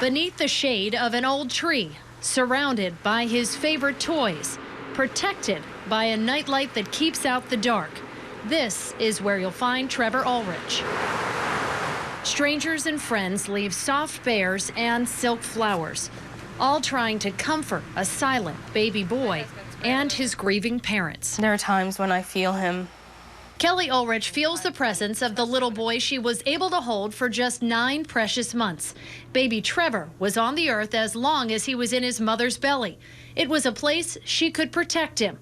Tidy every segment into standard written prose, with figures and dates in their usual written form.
beneath the shade of an old tree, surrounded by his favorite toys, protected by a nightlight that keeps out the dark. This is where you'll find Trevor Ulrich. Strangers and friends leave soft bears and silk flowers, all trying to comfort a silent baby boy and his grieving parents. There are times when I feel him. Kelly Ulrich feels the presence of the little boy she was able to hold for just 9 precious months. Baby Trevor was on the earth as long as he was in his mother's belly. It was a place she could protect him.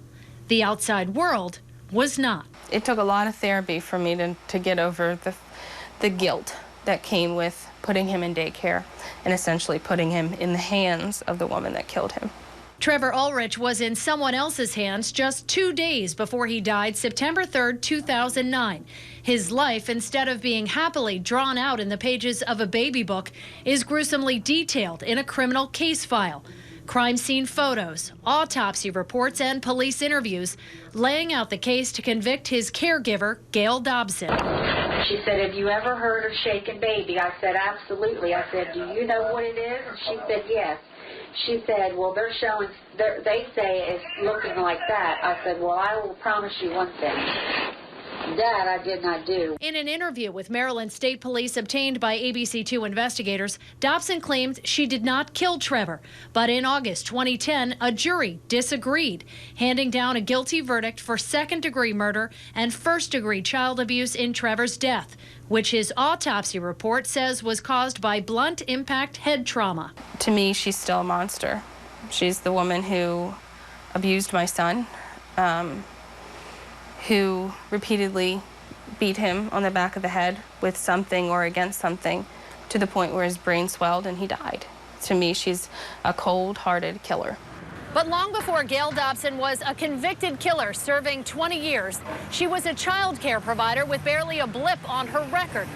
The outside world was not. It took a lot of therapy for me to get over the guilt that came with putting him in daycare and essentially putting him in the hands of the woman that killed him. Trevor Ulrich was in someone else's hands just 2 days before he died September 3rd, 2009. His life, instead of being happily drawn out in the pages of a baby book, is gruesomely detailed in a criminal case file. Crime scene photos, autopsy reports, and police interviews laying out the case to convict his caregiver, Gail Dobson. She said, "Have you ever heard of shaken baby?" I said, "Absolutely." I said, "Do you know what it is?" And she said, "Yes." She said, "Well, they're showing, they say it's looking like that." I said, "Well, I will promise you one thing. That I did not do." In an interview with Maryland State Police obtained by ABC2 investigators, Dobson claimed she did not kill Trevor. But in August 2010, a jury disagreed, handing down a guilty verdict for second-degree murder and first-degree child abuse in Trevor's death, which his autopsy report says was caused by blunt impact head trauma. To me, she's still a monster. She's the woman who abused my son, who repeatedly beat him on the back of the head with something or against something to the point where his brain swelled and he died. To me, she's a cold-hearted killer. But long before Gail Dobson was a convicted killer serving 20 years, she was a child care provider with barely a blip on her record.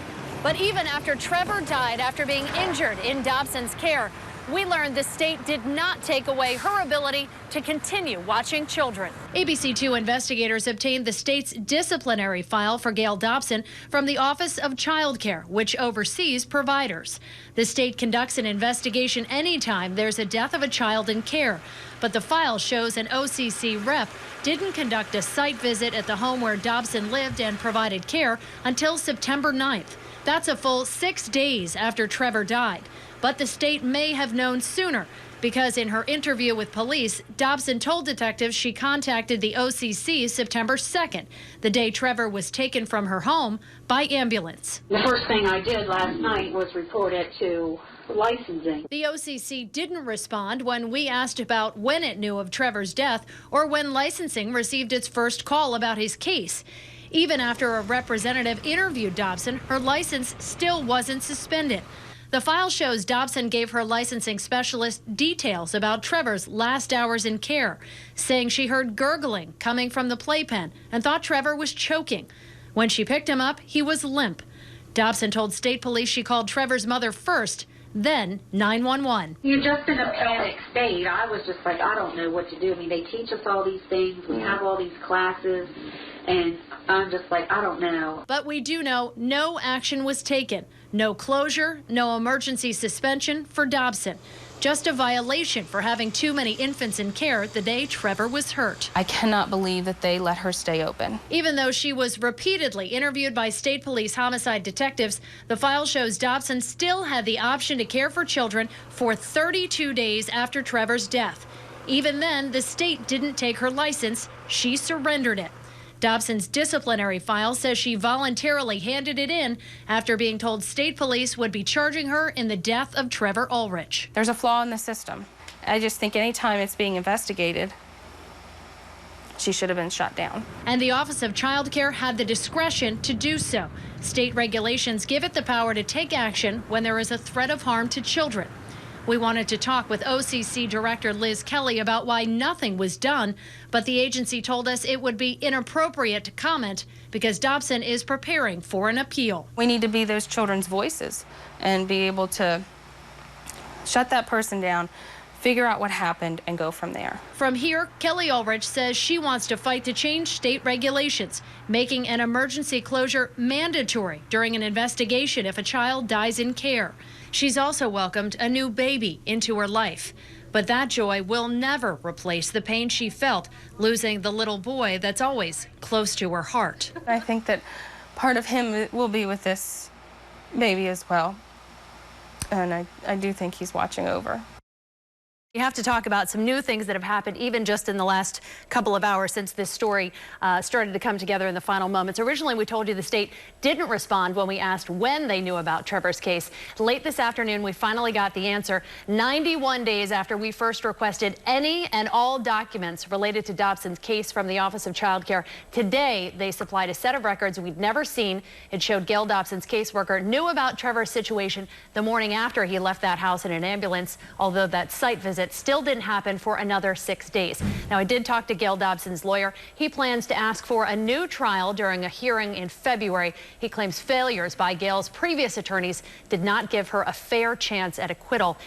But even after Trevor died after being injured in Dobson's care, we learned the state did not take away her ability to continue watching children. ABC2 investigators obtained the state's disciplinary file for Gail Dobson from the Office of Child Care, which oversees providers. The state conducts an investigation anytime there's a death of a child in care. But the file shows an OCC rep didn't conduct a site visit at the home where Dobson lived and provided care until September 9th. That's a full 6 days after Trevor died. But the state may have known sooner, because in her interview with police, Dobson told detectives she contacted the OCC September 2nd, the day Trevor was taken from her home by ambulance. The first thing I did last night was report it to licensing. The OCC didn't respond when we asked about when it knew of Trevor's death or when licensing received its first call about his case. Even after a representative interviewed Dobson, her license still wasn't suspended. The file shows Dobson gave her licensing specialist details about Trevor's last hours in care, saying she heard gurgling coming from the playpen and thought Trevor was choking. When she picked him up, he was limp. Dobson told state police she called Trevor's mother first, then 911. You're just in a panic state. I was just like, I don't know what to do. I mean, they teach us all these things. We have all these classes, and I'm just like, I don't know. But we do know no action was taken. No closure, no emergency suspension for Dobson. Just a violation for having too many infants in care the day Trevor was hurt. I cannot believe that they let her stay open. Even though she was repeatedly interviewed by state police homicide detectives, the file shows Dobson still had the option to care for children for 32 days after Trevor's death. Even then, the state didn't take her license. She surrendered it. Dobson's disciplinary file says she voluntarily handed it in after being told state police would be charging her in the death of Trevor Ulrich. There's a flaw in the system. I just think anytime it's being investigated, she should have been shut down. And the Office of Child Care had the discretion to do so. State regulations give it the power to take action when there is a threat of harm to children. We wanted to talk with OCC Director Liz Kelly about why nothing was done, but the agency told us it would be inappropriate to comment because Dobson is preparing for an appeal. We need to be those children's voices and be able to shut that person down, figure out what happened and go from there. From here, Kelly Ulrich says she wants to fight to change state regulations, making an emergency closure mandatory during an investigation if a child dies in care. She's also welcomed a new baby into her life. But that joy will never replace the pain she felt losing the little boy that's always close to her heart. I think that part of him will be with this baby as well. And I do think he's watching over. We have to talk about some new things that have happened even just in the last couple of hours since this story started to come together in the final moments. Originally, we told you the state didn't respond when we asked when they knew about Trevor's case. Late this afternoon, we finally got the answer 91 days after we first requested any and all documents related to Dobson's case from the Office of Child Care. Today, they supplied a set of records we'd never seen. It showed Gail Dobson's caseworker knew about Trevor's situation the morning after he left that house in an ambulance, although that site visit still didn't happen for another 6 days. Now, I did talk to Gail Dobson's lawyer. He plans to ask for a new trial during a hearing in February. He claims failures by Gail's previous attorneys did not give her a fair chance at acquittal.